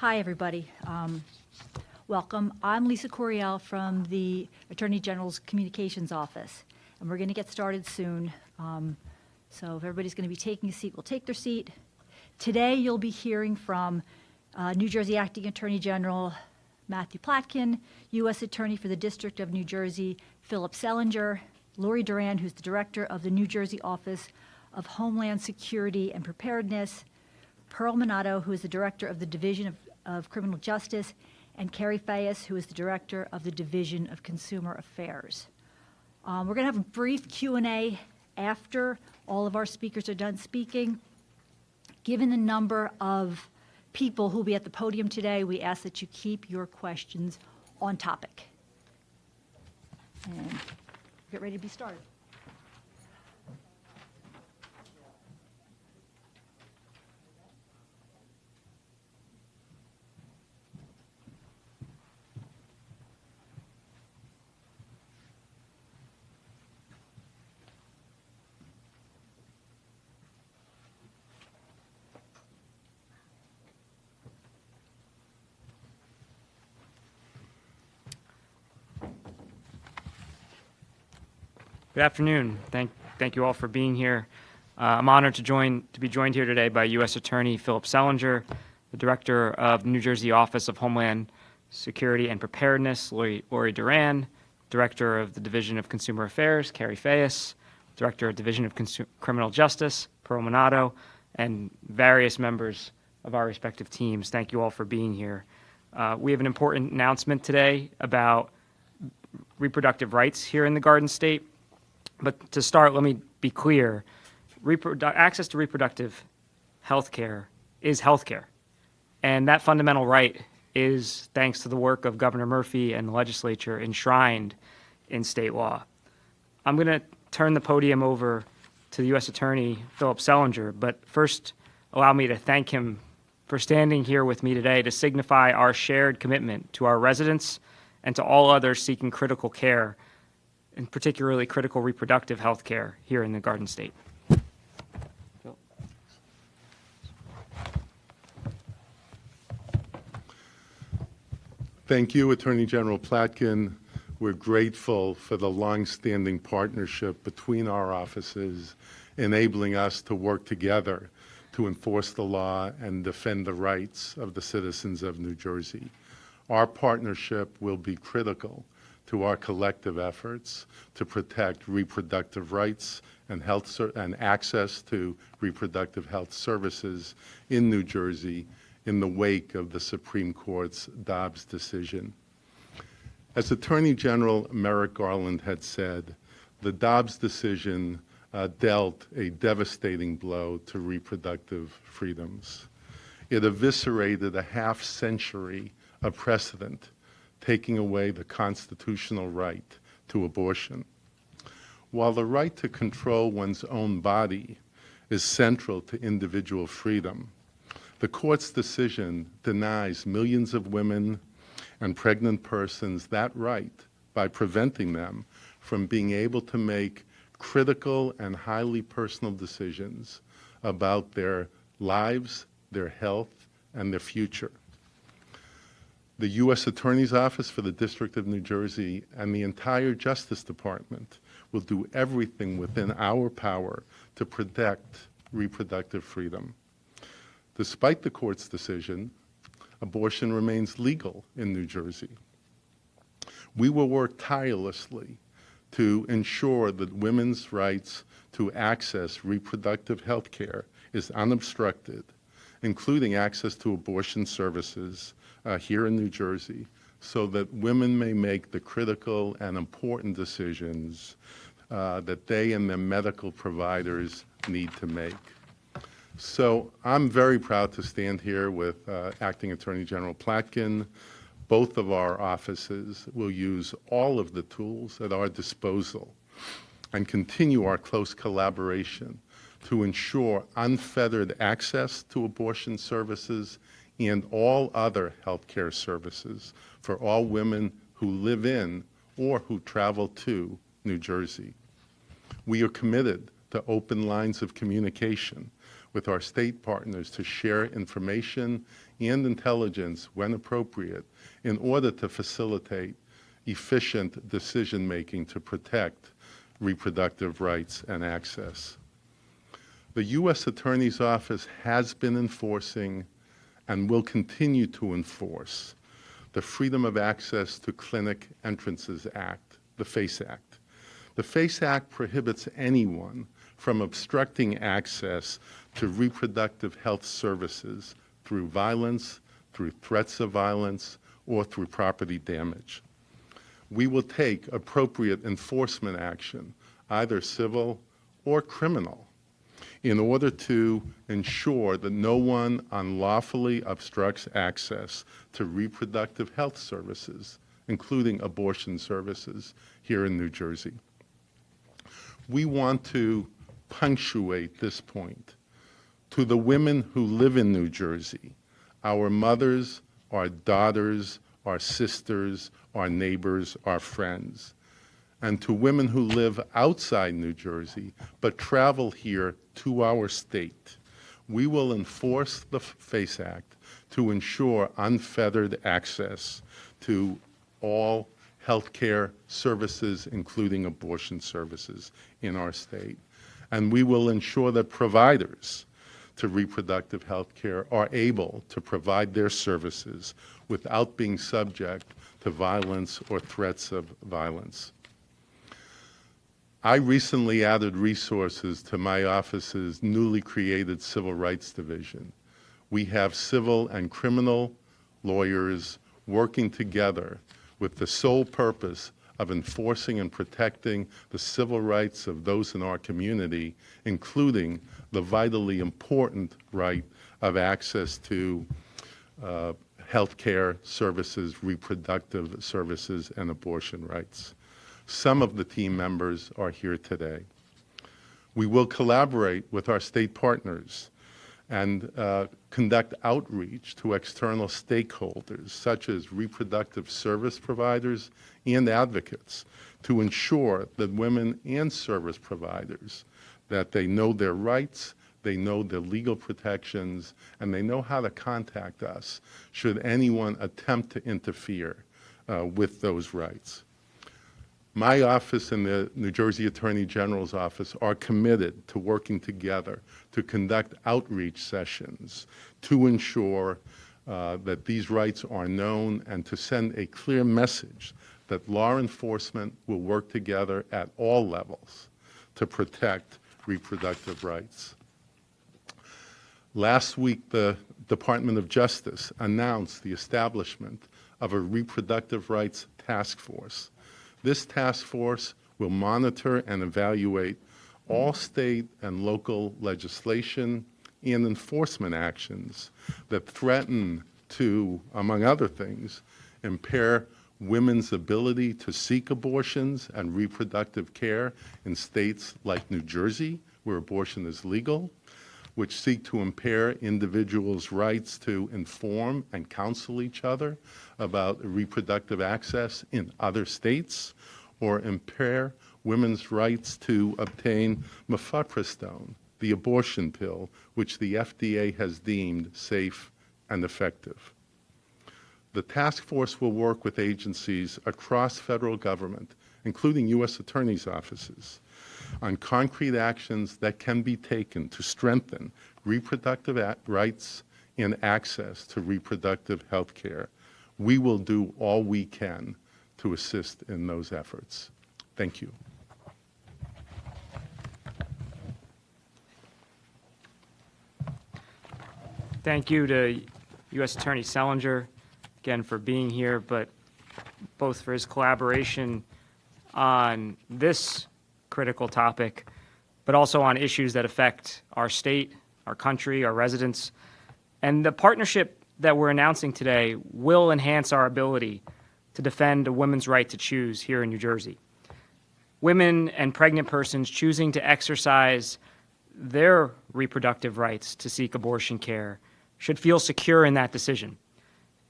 Hi, everybody. Welcome. I'm Lisa Coriel from the Attorney General's Communications Office, and we're going to get started soon. So if everybody's going to be taking a seat, we'll take their seat. Today, you'll be hearing from New Jersey Acting Attorney General Matthew Platkin, U.S. Attorney for the District of New Jersey, Philip Selinger, Lori Duran, who's the Director of the New Jersey Office of Homeland Security and Preparedness, Pearl Minato, who is the Director of the Division of Criminal Justice, and Carrie Fayes, who is the Director of the Division of Consumer Affairs. We're going to have a brief Q&A after all of our speakers are done speaking. Given the number of people who will be at the podium today, we ask that you keep your questions on topic. And get ready to be started. Good afternoon. Thank you all for being here. I'm honored to be joined here today by U.S. Attorney Philip Selinger, the Director of the New Jersey Office of Homeland Security and Preparedness, Lori Duran, Director of the Division of Consumer Affairs, Carrie Fayes, Director of Division of Criminal Justice, Pearl Minato, and various members of our respective teams. Thank you all for being here. We have an important announcement today about reproductive rights here in the Garden State. But to start, let me be clear. Access to reproductive health care is health care. And that fundamental right is, thanks to the work of Governor Murphy and the legislature, enshrined in state law. I'm going to turn the podium over to the U.S. Attorney, Philip Selinger, but first allow me to thank him for standing here with me today to signify our shared commitment to our residents and to all others seeking critical care, and particularly critical reproductive health care here in the Garden State. Thank you, Attorney General Platkin. We're grateful for the long-standing partnership between our offices, enabling us to work together to enforce the law and defend the rights of the citizens of New Jersey. Our partnership will be critical to our collective efforts to protect reproductive rights and and access to reproductive health services in New Jersey in the wake of the Supreme Court's Dobbs decision. As Attorney General Merrick Garland had said, the Dobbs decision dealt a devastating blow to reproductive freedoms. It eviscerated a half-century of precedent, taking away the constitutional right to abortion. While the right to control one's own body is central to individual freedom, the court's decision denies millions of women and pregnant persons that right by preventing them from being able to make critical and highly personal decisions about their lives, their health, and their future. The U.S. Attorney's Office for the District of New Jersey and the entire Justice Department will do everything within our power to protect reproductive freedom. Despite the court's decision, abortion remains legal in New Jersey. We will work tirelessly to ensure that women's rights to access reproductive health care is unobstructed, including access to abortion services here in New Jersey, so that women may make the critical and important decisions that they and their medical providers need to make. So I'm very proud to stand here with Acting Attorney General Platkin. Both of our offices will use all of the tools at our disposal and continue our close collaboration to ensure unfettered access to abortion services and all other health care services for all women who live in or who travel to New Jersey. We are committed to open lines of communication with our state partners to share information and intelligence when appropriate in order to facilitate efficient decision-making to protect reproductive rights and access. The U.S. Attorney's Office has been enforcing and will continue to enforce the Freedom of Access to Clinic Entrances Act, the FACE Act. The FACE Act prohibits anyone from obstructing access to reproductive health services through violence, through threats of violence, or through property damage. We will take appropriate enforcement action, either civil or criminal, in order to ensure that no one unlawfully obstructs access to reproductive health services, including abortion services here in New Jersey. We want to punctuate this point to the women who live in New Jersey, our mothers, our daughters, our sisters, our neighbors, our friends, and to women who live outside New Jersey but travel here to our state. We will enforce the FACE Act to ensure unfettered access to all healthcare services, including abortion services in our state. And we will ensure that providers to reproductive health care are able to provide their services without being subject to violence or threats of violence. I recently added resources to my office's newly created Civil Rights Division. We have civil and criminal lawyers working together with the sole purpose of enforcing and protecting the civil rights of those in our community, including the vitally important right of access to health care services, reproductive services, and abortion rights. Some of the team members are here today. We will collaborate with our state partners and conduct outreach to external stakeholders, such as reproductive service providers and advocates, to ensure that women and service providers, that they know their rights, they know their legal protections, and they know how to contact us should anyone attempt to interfere with those rights. My office and the New Jersey Attorney General's office are committed to working together to conduct outreach sessions to ensure that these rights are known and to send a clear message that law enforcement will work together at all levels to protect reproductive rights. Last week, the Department of Justice announced the establishment of a reproductive rights task force. This task force will monitor and evaluate all state and local legislation and enforcement actions that threaten to, among other things, impair women's ability to seek abortions and reproductive care in states like New Jersey, where abortion is legal, which seek to impair individuals' rights to inform and counsel each other about reproductive access in other states, or impair women's rights to obtain mifepristone, the abortion pill, which the FDA has deemed safe and effective. The task force will work with agencies across federal government, including U.S. attorneys' offices, on concrete actions that can be taken to strengthen reproductive rights and access to reproductive health care. We will do all we can to assist in those efforts. Thank you. Thank you to U.S. Attorney Selinger, again, for being here, but both for his collaboration on this critical topic, but also on issues that affect our state, our country, our residents. And the partnership that we're announcing today will enhance our ability to defend a woman's right to choose here in New Jersey. Women and pregnant persons choosing to exercise their reproductive rights to seek abortion care should feel secure in that decision.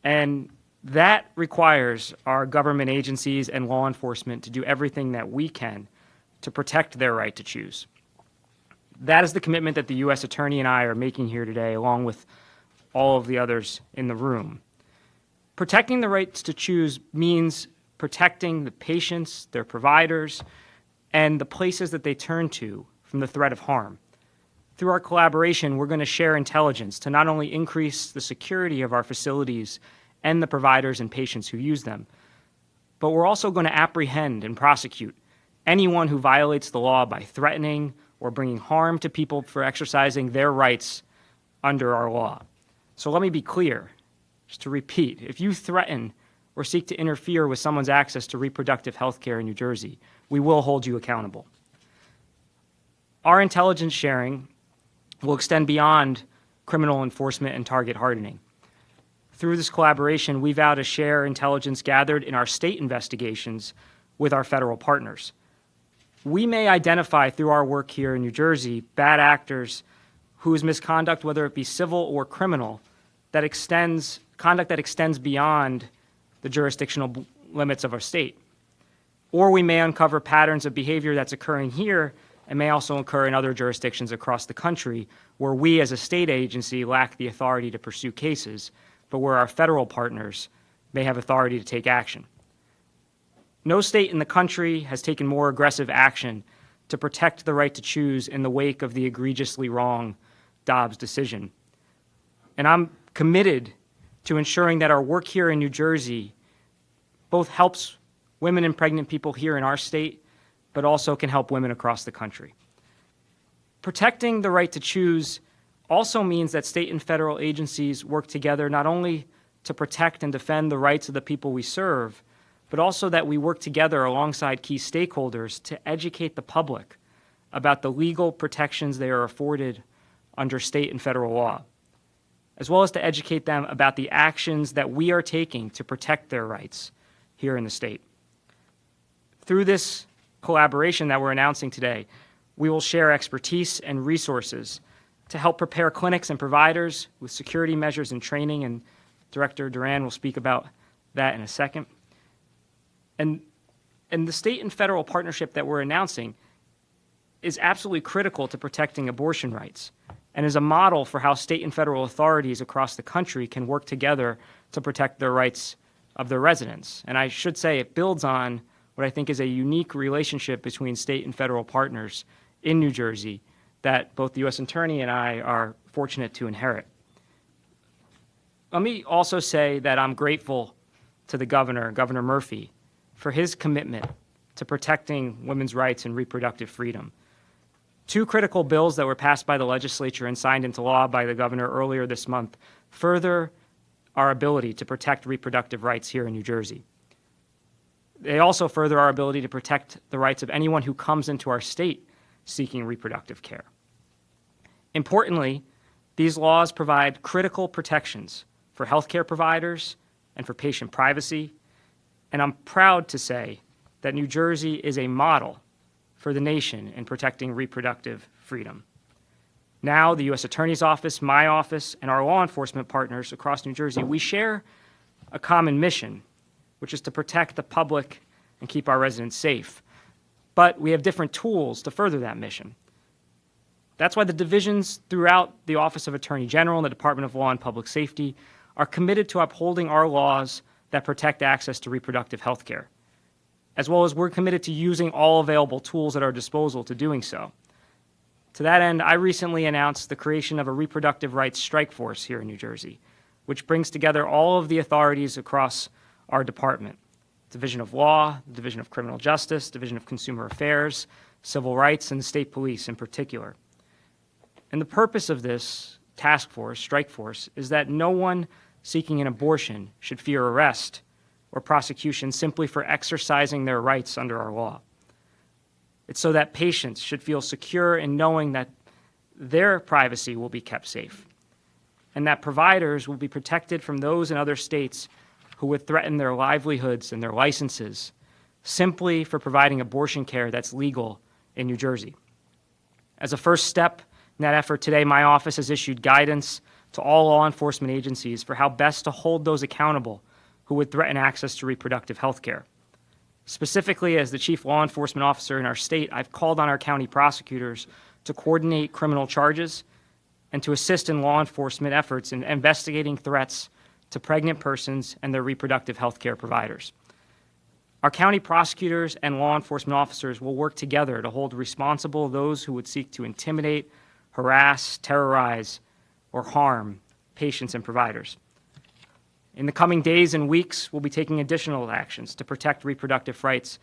And that requires our government agencies and law enforcement to do everything that we can to protect their right to choose. That is the commitment that the U.S. Attorney and I are making here today, along with all of the others in the room. Protecting the rights to choose means protecting the patients, their providers, and the places that they turn to from the threat of harm. Through our collaboration, we're going to share intelligence to not only increase the security of our facilities and the providers and patients who use them, but we're also going to apprehend and prosecute anyone who violates the law by threatening or bringing harm to people for exercising their rights under our law. So let me be clear, just to repeat, if you threaten or seek to interfere with someone's access to reproductive health care in New Jersey, we will hold you accountable. Our intelligence sharing will extend beyond criminal enforcement and target hardening. Through this collaboration, we vow to share intelligence gathered in our state investigations with our federal partners. We may identify through our work here in New Jersey bad actors whose misconduct, whether it be civil or criminal, conduct that extends beyond the jurisdictional limits of our state. Or we may uncover patterns of behavior that's occurring here and may also occur in other jurisdictions across the country where we as a state agency lack the authority to pursue cases, but where our federal partners may have authority to take action. No state in the country has taken more aggressive action to protect the right to choose in the wake of the egregiously wrong Dobbs decision. And I'm committed to ensuring that our work here in New Jersey both helps women and pregnant people here in our state, but also can help women across the country. Protecting the right to choose also means that state and federal agencies work together not only to protect and defend the rights of the people we serve, but also that we work together alongside key stakeholders to educate the public about the legal protections they are afforded under state and federal law, as well as to educate them about the actions that we are taking to protect their rights here in the state. Through this collaboration that we're announcing today, we will share expertise and resources to help prepare clinics and providers with security measures and training, and Director Duran will speak about that in a second. And the state and federal partnership that we're announcing is absolutely critical to protecting abortion rights and is a model for how state and federal authorities across the country can work together to protect the rights of their residents. And I should say it builds on what I think is a unique relationship between state and federal partners in New Jersey that both the U.S. Attorney and I are fortunate to inherit. Let me also say that I'm grateful to the governor, Governor Murphy, for his commitment to protecting women's rights and reproductive freedom. Two critical bills that were passed by the legislature and signed into law by the governor earlier this month further our ability to protect reproductive rights here in New Jersey. They also further our ability to protect the rights of anyone who comes into our state seeking reproductive care. Importantly, these laws provide critical protections for healthcare providers and for patient privacy, and I'm proud to say that New Jersey is a model for the nation in protecting reproductive freedom. Now, the U.S. Attorney's Office, my office, and our law enforcement partners across New Jersey, we share a common mission, which is to protect the public and keep our residents safe. But we have different tools to further that mission. That's why the divisions throughout the Office of Attorney General and the Department of Law and Public Safety are committed to upholding our laws that protect access to reproductive health care, as well as we're committed to using all available tools at our disposal to doing so. To that end, I recently announced the creation of a reproductive rights strike force here in New Jersey, which brings together all of the authorities across our department: Division of Law, Division of Criminal Justice, Division of Consumer Affairs, Civil Rights, and the State Police in particular. And the purpose of this task force, strike force, is that no one seeking an abortion should fear arrest or prosecution simply for exercising their rights under our law. It's so that patients should feel secure in knowing that their privacy will be kept safe, and that providers will be protected from those in other states who would threaten their livelihoods and their licenses simply for providing abortion care that's legal in New Jersey. As a first step in that effort, today my office has issued guidance to all law enforcement agencies for how best to hold those accountable who would threaten access to reproductive health care. Specifically, as the chief law enforcement officer in our state, I've called on our county prosecutors to coordinate criminal charges, and to assist in law enforcement efforts in investigating threats to pregnant persons and their reproductive health care providers. Our county prosecutors and law enforcement officers will work together to hold responsible those who would seek to intimidate, harass, terrorize, or harm patients and providers. In the coming days and weeks, we'll be taking additional actions to protect reproductive rights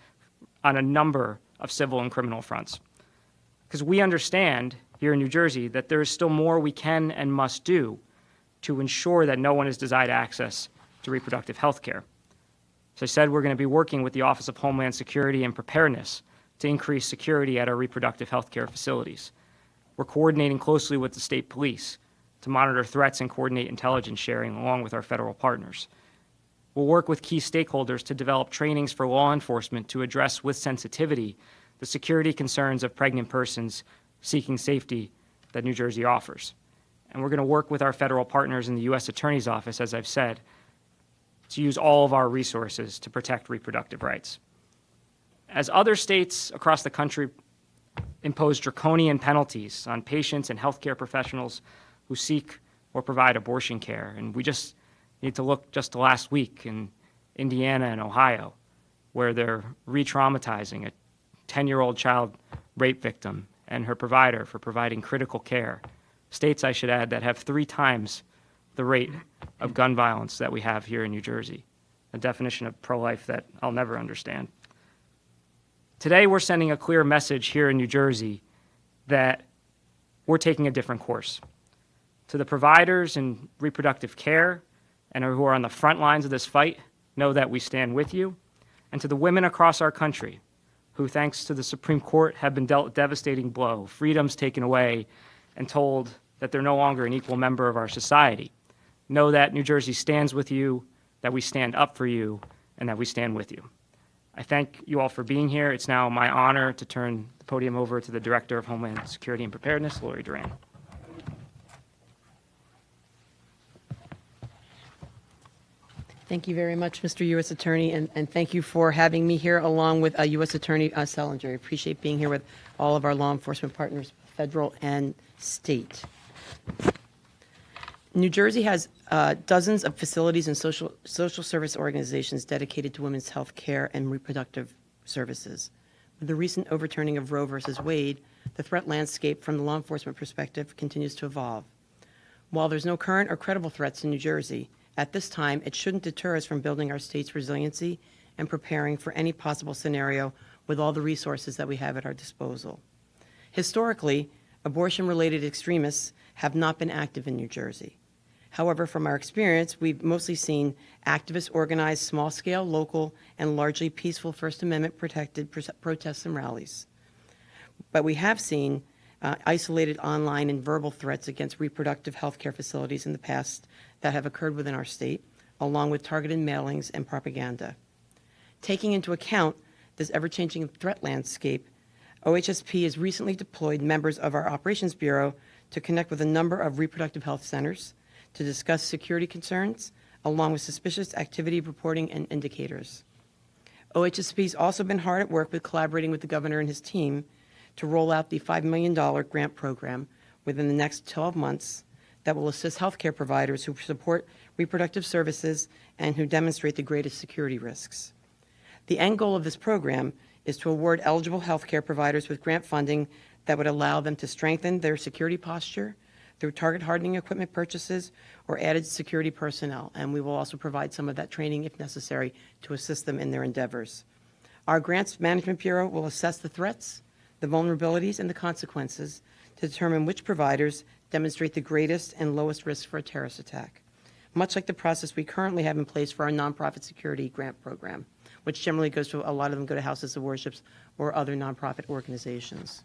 on a number of civil and criminal fronts. Because we understand here in New Jersey that there is still more we can and must do to ensure that no one is denied access to reproductive health care. As I said, we're going to be working with the Office of Homeland Security and Preparedness to increase security at our reproductive health care facilities. We're coordinating closely with the state police to monitor threats and coordinate intelligence sharing along with our federal partners. We'll work with key stakeholders to develop trainings for law enforcement to address with sensitivity the security concerns of pregnant persons seeking safety that New Jersey offers. And we're going to work with our federal partners in the U.S. Attorney's Office, as I've said, to use all of our resources to protect reproductive rights. As other states across the country impose draconian penalties on patients and healthcare professionals who seek or provide abortion care, and we just need to look just to last week in Indiana and Ohio, where they're re-traumatizing a 10-year-old child rape victim and her provider for providing critical care. States, I should add, that have 3 times the rate of gun violence that we have here in New Jersey, a definition of pro-life that I'll never understand. Today, we're sending a clear message here in New Jersey that we're taking a different course. To the providers in reproductive care and who are on the front lines of this fight, know that we stand with you. And to the women across our country who, thanks to the Supreme Court, have been dealt a devastating blow, freedoms taken away, and told that they're no longer an equal member of our society, know that New Jersey stands with you, that we stand up for you, and that we stand with you. I thank you all for being here. It's now my honor to turn the podium over to the Director of Homeland Security and Preparedness, Lori Duran. Thank you very much, Mr. U.S. Attorney, and thank you for having me here along with U.S. Attorney Selinger. I appreciate being here with all of our law enforcement partners, federal and state. New Jersey has dozens of facilities and social service organizations dedicated to women's health care and reproductive services. With the recent overturning of Roe versus Wade, the threat landscape from the law enforcement perspective continues to evolve. While there's no current or credible threats in New Jersey, at this time, it shouldn't deter us from building our state's resiliency and preparing for any possible scenario with all the resources that we have at our disposal. Historically, abortion-related extremists have not been active in New Jersey. However, from our experience, we've mostly seen activists organize small-scale, local, and largely peaceful First Amendment-protected protests and rallies. But we have seen isolated online and verbal threats against reproductive health care facilities in the past that have occurred within our state, along with targeted mailings and propaganda. Taking into account this ever-changing threat landscape, OHSP has recently deployed members of our Operations Bureau to connect with a number of reproductive health centers to discuss security concerns, along with suspicious activity reporting and indicators. OHSP has also been hard at work with collaborating with the governor and his team to roll out the $5 million grant program within the next 12 months that will assist healthcare providers who support reproductive services and who demonstrate the greatest security risks. The end goal of this program is to award eligible healthcare providers with grant funding that would allow them to strengthen their security posture through target hardening equipment purchases or added security personnel, and we will also provide some of that training if necessary to assist them in their endeavors. Our Grants Management Bureau will assess the threats, the vulnerabilities, and the consequences to determine which providers demonstrate the greatest and lowest risk for a terrorist attack, much like the process we currently have in place for our nonprofit security grant program, which generally goes to, a lot of them go to houses of worships or other nonprofit organizations.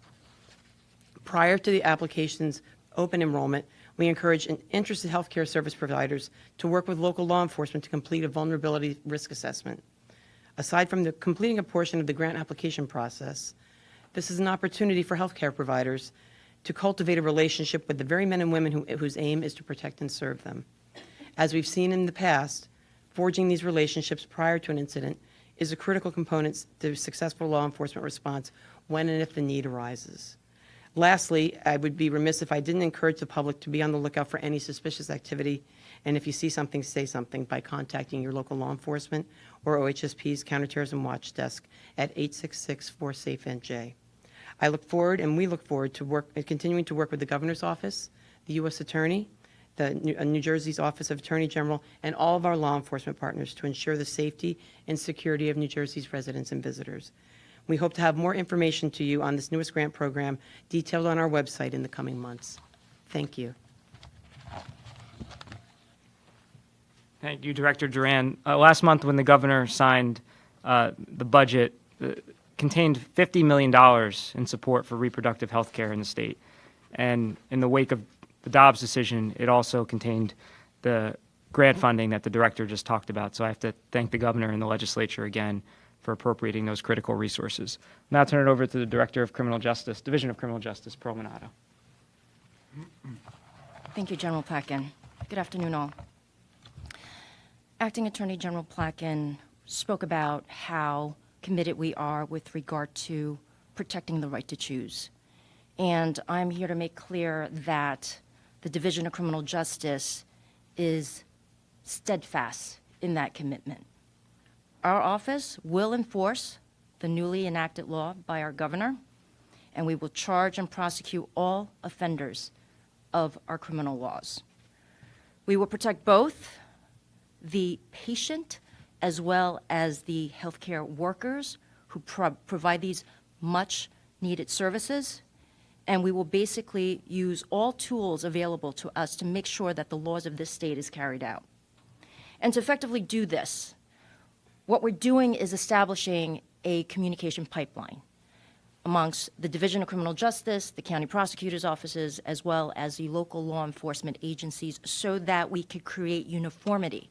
Prior to the application's open enrollment, we encourage interested healthcare service providers to work with local law enforcement to complete a vulnerability risk assessment. Aside from completing a portion of the grant application process, this is an opportunity for healthcare providers to cultivate a relationship with the very men and women whose aim is to protect and serve them. As we've seen in the past, forging these relationships prior to an incident is a critical component to successful law enforcement response when and if the need arises. Lastly, I would be remiss if I didn't encourage the public to be on the lookout for any suspicious activity, and if you see something, say something by contacting your local law enforcement or OHSP's Counterterrorism Watch Desk at 866-4-SAFE-NJ. I look forward, and we look forward to continuing to work with the Governor's Office, the U.S. Attorney, the New Jersey's Office of Attorney General, and all of our law enforcement partners to ensure the safety and security of New Jersey's residents and visitors. We hope to have more information to you on this newest grant program detailed on our website in the coming months. Thank you. Thank you, Director Duran. Last month, when the governor signed the budget, contained $50 million in support for reproductive health care in the state. And in the wake of the Dobbs decision, it also contained the grant funding that the director just talked about. So I have to thank the governor and the legislature again for appropriating those critical resources. Now I'll turn it over to the Director of Criminal Justice, Division of Criminal Justice, Pearl Minato. Thank you, General Plotkin. Good afternoon, all. Acting Attorney General Plotkin spoke about how committed we are with regard to protecting the right to choose. And I'm here to make clear that the Division of Criminal Justice is steadfast in that commitment. Our office will enforce the newly enacted law by our governor, and we will charge and prosecute all offenders of our criminal laws. We will protect both the patient as well as the healthcare workers who provide these much needed services, and we will basically use all tools available to us to make sure that the laws of this state is carried out. And to effectively do this, what we're doing is establishing a communication pipeline amongst the Division of Criminal Justice, the county prosecutor's offices, as well as the local law enforcement agencies so that we could create uniformity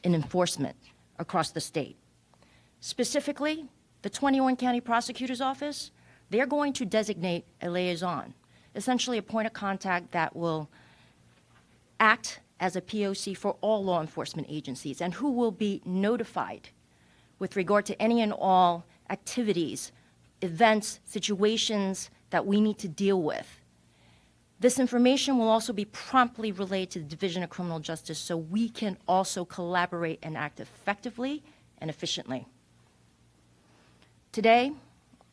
in enforcement across the state. Specifically, the 21 county prosecutor's office, they're going to designate a liaison, essentially a point of contact that will act as a POC for all law enforcement agencies and who will be notified with regard to any and all activities, events, situations that we need to deal with. This information will also be promptly relayed to the Division of Criminal Justice so we can also collaborate and act effectively and efficiently. Today,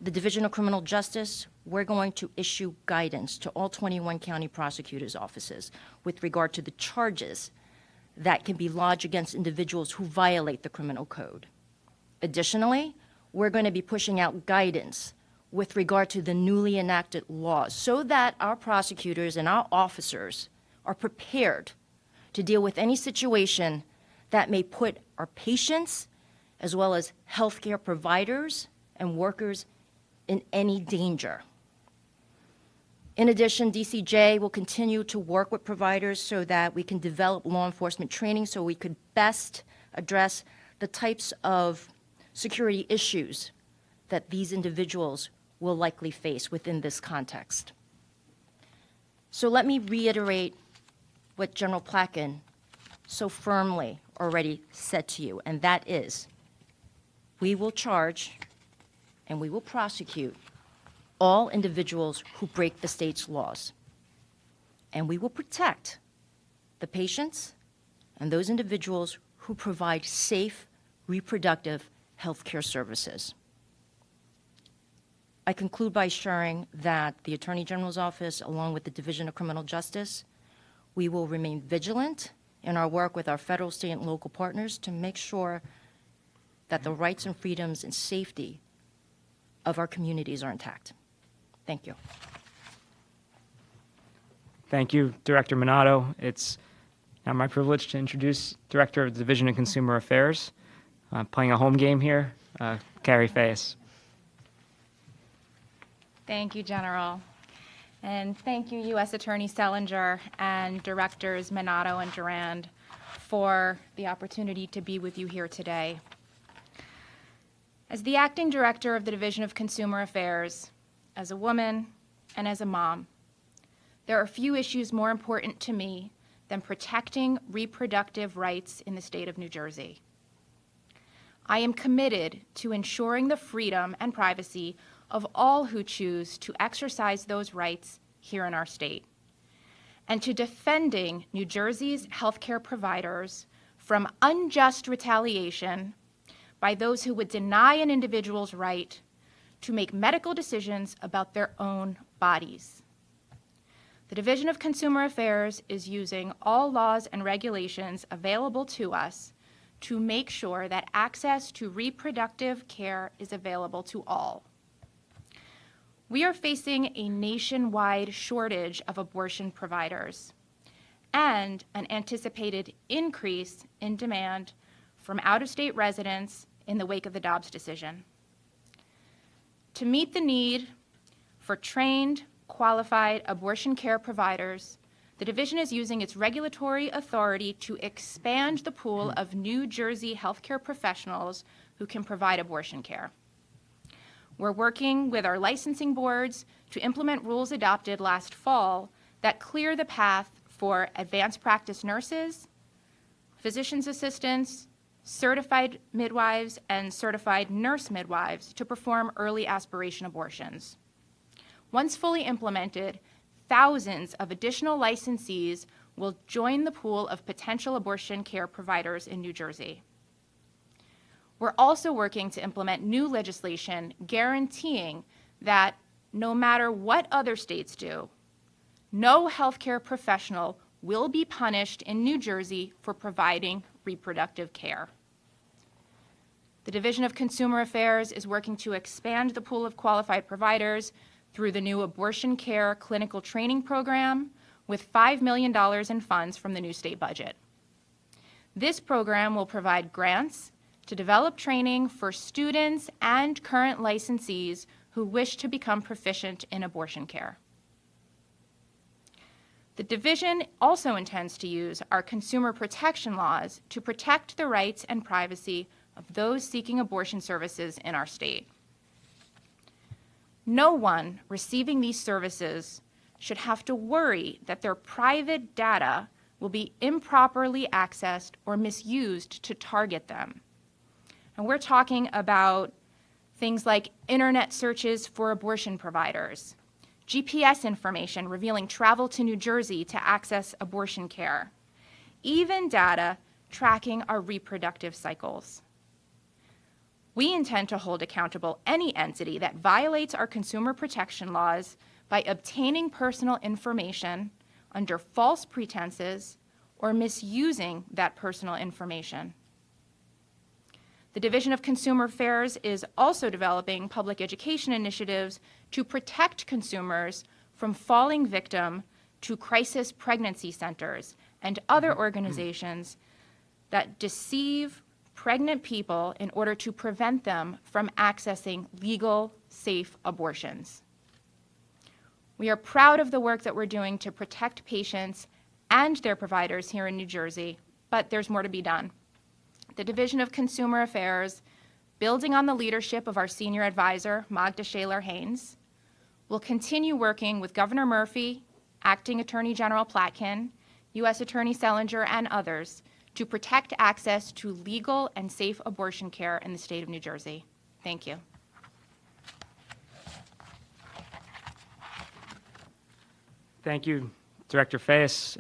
the Division of Criminal Justice, we're going to issue guidance to all 21 county prosecutors' offices with regard to the charges that can be lodged against individuals who violate the criminal code. Additionally, we're going to be pushing out guidance with regard to the newly enacted laws so that our prosecutors and our officers are prepared to deal with any situation that may put our patients as well as healthcare providers and workers in any danger. In addition, DCJ will continue to work with providers so that we can develop law enforcement training so we could best address the types of security issues that these individuals will likely face within this context. So let me reiterate what General Plotkin so firmly already said to you, and that is, we will charge and we will prosecute all individuals who break the state's laws. And we will protect the patients and those individuals who provide safe, reproductive health care services. I conclude by sharing that the Attorney General's Office, along with the Division of Criminal Justice, we will remain vigilant in our work with our federal, state, and local partners to make sure that the rights and freedoms and safety of our communities are intact. Thank you. Thank you, Director Minato. It's now my privilege to introduce Director of the Division of Consumer Affairs, playing a home game here, Carrie Fayes. Thank you, General. And thank you, U.S. Attorney Selinger and Directors Minato and Durand for the opportunity to be with you here today. As the Acting Director of the Division of Consumer Affairs, as a woman and as a mom, there are few issues more important to me than protecting reproductive rights in the state of New Jersey. I am committed to ensuring the freedom and privacy of all who choose to exercise those rights here in our state, and to defending New Jersey's healthcare providers from unjust retaliation by those who would deny an individual's right to make medical decisions about their own bodies. The Division of Consumer Affairs is using all laws and regulations available to us to make sure that access to reproductive care is available to all. We are facing a nationwide shortage of abortion providers and an anticipated increase in demand from out-of-state residents in the wake of the Dobbs decision. To meet the need for trained, qualified abortion care providers, the division is using its regulatory authority to expand the pool of New Jersey healthcare professionals who can provide abortion care. We're working with our licensing boards to implement rules adopted last fall that clear the path for advanced practice nurses, physician's assistants, certified midwives, and certified nurse midwives to perform early aspiration abortions. Once fully implemented, thousands of additional licensees will join the pool of potential abortion care providers in New Jersey. We're also working to implement new legislation guaranteeing that no matter what other states do, no healthcare professional will be punished in New Jersey for providing reproductive care. The Division of Consumer Affairs is working to expand the pool of qualified providers through the new Abortion Care Clinical Training Program with $5 million in funds from the new state budget. This program will provide grants to develop training for students and current licensees who wish to become proficient in abortion care. The division also intends to use our consumer protection laws to protect the rights and privacy of those seeking abortion services in our state. No one receiving these services should have to worry that their private data will be improperly accessed or misused to target them. And we're talking about things like internet searches for abortion providers, GPS information revealing travel to New Jersey to access abortion care, even data tracking our reproductive cycles. We intend to hold accountable any entity that violates our consumer protection laws by obtaining personal information under false pretenses or misusing that personal information. The Division of Consumer Affairs is also developing public education initiatives to protect consumers from falling victim to crisis pregnancy centers and other organizations that deceive pregnant people in order to prevent them from accessing legal, safe abortions. We are proud of the work that we're doing to protect patients and their providers here in New Jersey, but there's more to be done. The Division of Consumer Affairs, building on the leadership of our senior advisor, Magda Shaler-Haynes, will continue working with Governor Murphy, Acting Attorney General Platkin, U.S. Attorney Selinger, and others to protect access to legal and safe abortion care in the state of New Jersey. Thank you. Thank you, Director Fayes.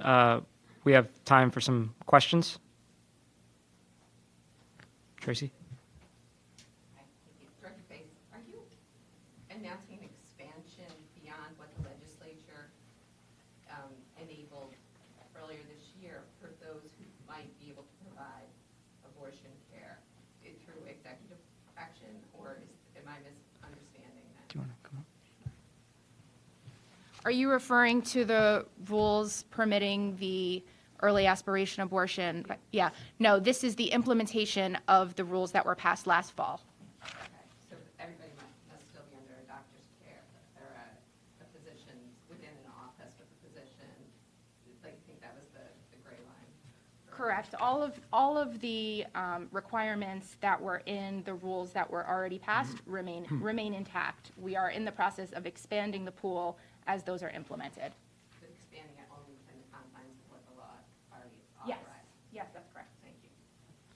We have time for some questions. Tracy? Director Fayes, are you announcing an expansion beyond what the legislature enabled earlier this year for those who might be able to provide abortion care through executive action, or am I misunderstanding that? Do you want to come up? Are you referring to the rules permitting the early aspiration abortion? Yeah. No, this is the implementation of the rules that were passed last fall. Okay, so everybody must still be under a doctor's care or a physician within an office with a physician. Like, I think that was the gray line. Correct. All of the requirements that were in the rules that were already passed remain intact. We are in the process of expanding the pool as those are implemented. But expanding it only within the confines of what the law already Yes. authorized. Yes, that's correct. Thank you.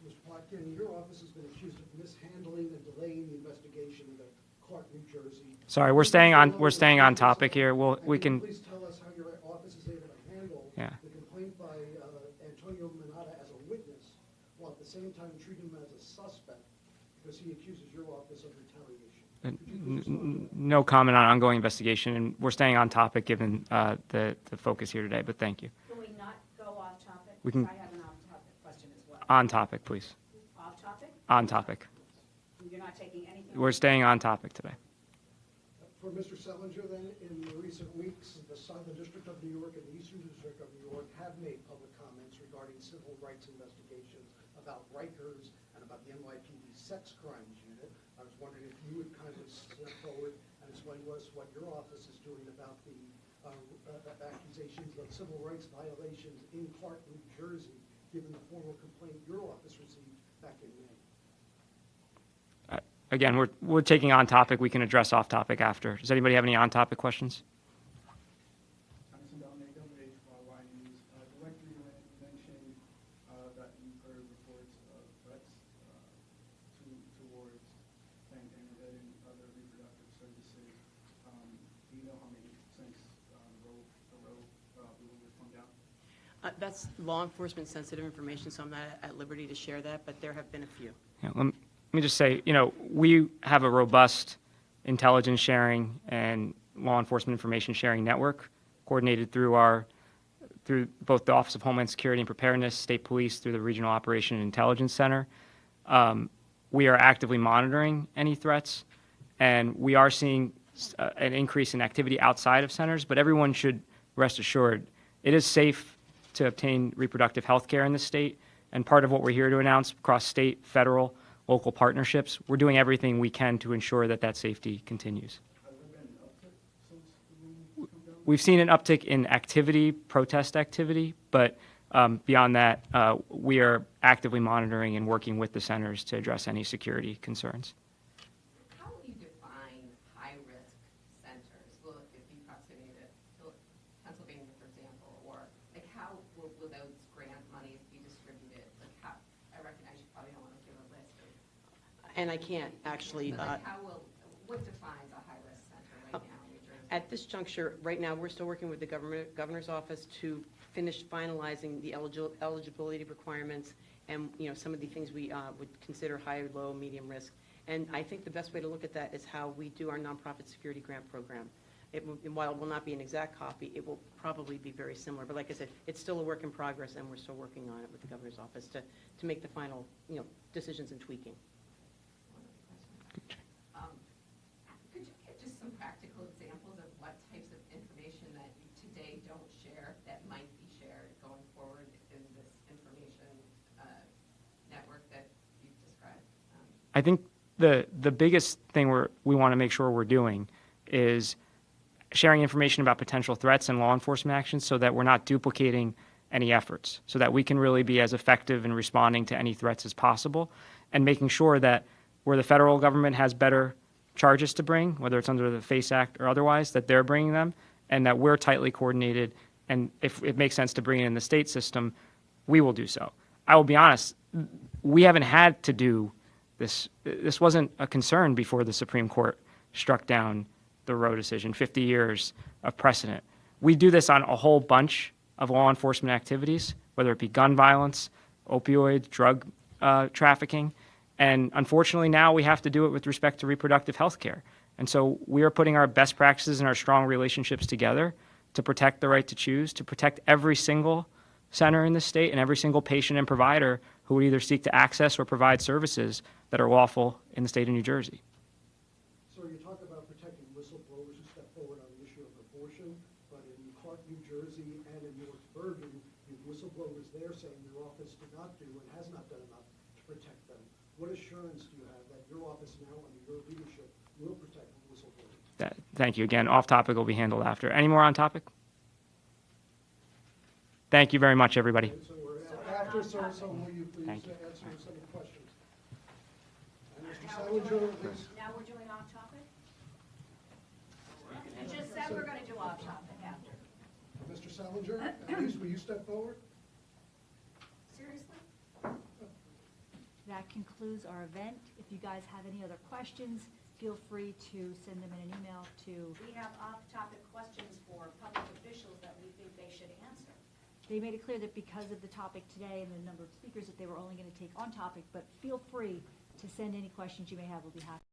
Mr. Plotkin, your office has been accused of mishandling and delaying the investigation into Clark, New Jersey. Sorry, we're staying on topic here. We can, Please tell us how your office is able to handle Yeah. the complaint by Antonio Minata as a witness, while at the same time treating him as a suspect because he accuses your office of retaliation. Could you please respond to that? no comment on ongoing investigation, and we're staying on topic given the focus here today, but thank you. Can we not go off topic? We can- Because I have an off-topic question as well. On topic, please. Off topic? On topic. You're not taking anything? We're staying on topic today. For Mr. Selinger, then, in the recent weeks, the Southern District of New York and the Eastern District of New York have made public comments regarding civil rights investigations about Rikers and about the NYPD sex crimes unit. I was wondering if you would kind of step forward and explain to us what your office is doing about the accusations of civil rights violations in Clark, New Jersey, given the formal complaint your office received back in May. Again, we're taking on topic. We can address off topic after. Does anybody have any on topic questions? Director, you mentioned that you've heard reports of threats towards Planned Parenthood and other reproductive services. Do you know how many since the Roe ruling was come down? That's law enforcement sensitive information, so I'm not at liberty to share that, but there have been a few. Yeah, let me just say, we have a robust intelligence sharing and law enforcement information sharing network coordinated through both the Office of Homeland Security and Preparedness, State Police, through the Regional Operation and Intelligence Center. We are actively monitoring any threats, and we are seeing an increase in activity outside of centers, but everyone should rest assured it is safe to obtain reproductive health care in the state, and part of what we're here to announce across state, federal, local partnerships, we're doing everything we can to ensure that safety continues. Has there been an uptick since the ruling has come down? We've seen an uptick in activity, protest activity, but beyond that, we are actively monitoring and working with the centers to address any security concerns. How will you define high-risk centers? Will it be proximity to Pennsylvania, for example, or like how will those grant monies be distributed? Like how, I recognize you probably don't want to give a list of, And I can't actually, but like what defines a high-risk center right now in New Jersey? at this juncture, right now, we're still working with the governor's office to finish finalizing the eligibility requirements and, some of the things we would consider high, low, medium risk. And I think the best way to look at that is how we do our nonprofit security grant program. While it will not be an exact copy, it will probably be very similar. But like I said, it's still a work in progress, and we're still working on it with the governor's office to make the final, decisions and tweaking. Could you give just some practical examples of what types of information that you today don't share that might be shared going forward in this information network that you've described? I think the biggest thing we want to make sure we're doing is sharing information about potential threats and law enforcement actions so that we're not duplicating any efforts, so that we can really be as effective in responding to any threats as possible, and making sure that where the federal government has better charges to bring, whether it's under the FACE Act or otherwise, that they're bringing them, and that we're tightly coordinated, and if it makes sense to bring it in the state system, we will do so. I will be honest, we haven't had to do this. This wasn't a concern before the Supreme Court struck down the Roe decision, 50 years of precedent. We do this on a whole bunch of law enforcement activities, whether it be gun violence, opioid, drug trafficking, and unfortunately now we have to do it with respect to reproductive health care. And so we are putting our best practices and our strong relationships together to protect the right to choose, to protect every single center in the state and every single patient and provider who would either seek to access or provide services that are lawful in the state of New Jersey. So you talk about protecting whistleblowers who step forward on the issue of abortion, but in Clark, New Jersey, and in North Bergen, you have whistleblowers there saying your office did not do and has not done enough to protect them. What assurance do you have that your office now, under your leadership, will protect whistleblowers? Thank you. Again, off topic will be handled after. Any more on topic? Thank you very much, everybody. And so we're after, so will you please Thank you. answer some of the questions? And Mr. Selinger, please. Now we're doing off topic? You just said we're gonna do off topic after. Mr. Selinger, at least will you step forward? Seriously? That concludes our event. If you guys have any other questions, feel free to send them in an email to, We have off-topic questions for public officials that we think they should answer. they made it clear that because of the topic today and the number of speakers, that they were only going to take on topic, but feel free to send any questions you may have. We'll be happy.